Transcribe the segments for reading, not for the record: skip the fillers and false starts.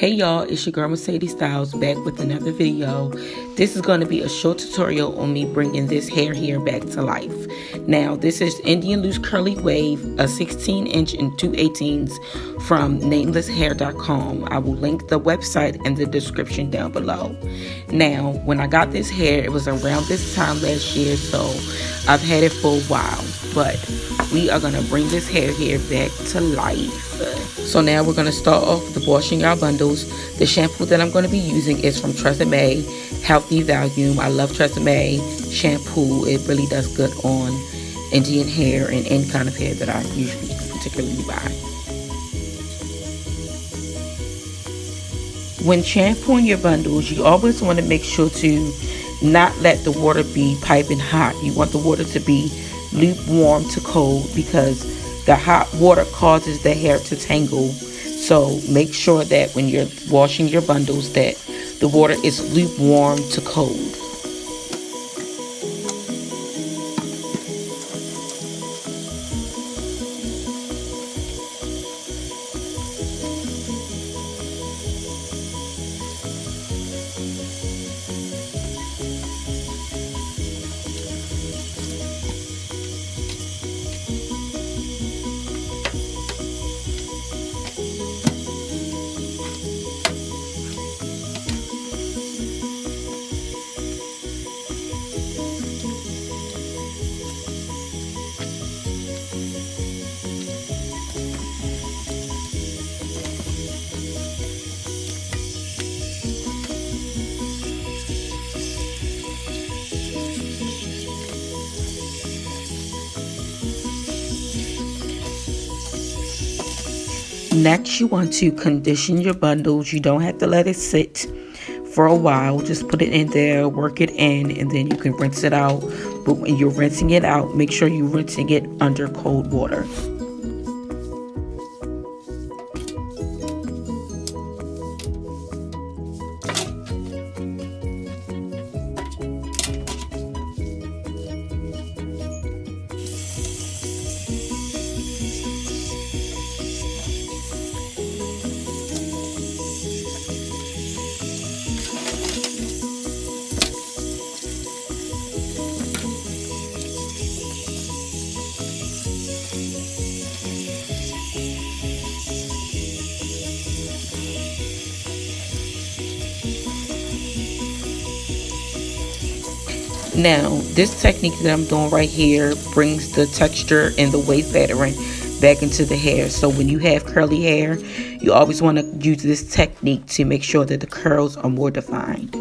Hey y'all, it's your girl Mercedes Styles back with another video. This is going to be a short tutorial on me bringing this hair here back to life. Now, this is Indian Loose Curly Wave, a 16-inch and 2/18 from namelesshair.com. I will link the website in the description down below. Now, when I got this hair, it was around this time last year, so I've had it for a while. But we are going to bring this hair here back to life. So now we're going to start off with washing our bundles. The shampoo that I'm going to be using is from Tressemme Healthy Volume. I love Tressemme shampoo. It really does good on Indian hair and any kind of hair that I usually particularly buy. When shampooing your bundles, you always want to make sure to not let the water be piping hot. You want the water to be lukewarm to cold because the hot water causes the hair to tangle. So make sure that when you're washing your bundles that the water is lukewarm to cold. Next, you want to condition your bundles. You don't have to let it sit for a while. Just put it in there, work it in, and then you can rinse it out. But when you're rinsing it out, make sure you're rinsing it under cold water. Now, this technique that I'm doing right here brings the texture and the wave pattern back into the hair. So when you have curly hair, you always want to use this technique to make sure that the curls are more defined.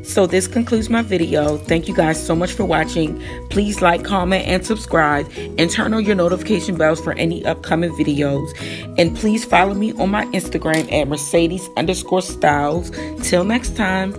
So this concludes my video. Thank you guys so much for watching. Please like, comment, and subscribe, and turn on your notification bells for any upcoming videos. And please follow me on my Instagram at Mercedes_Styles. Till next time.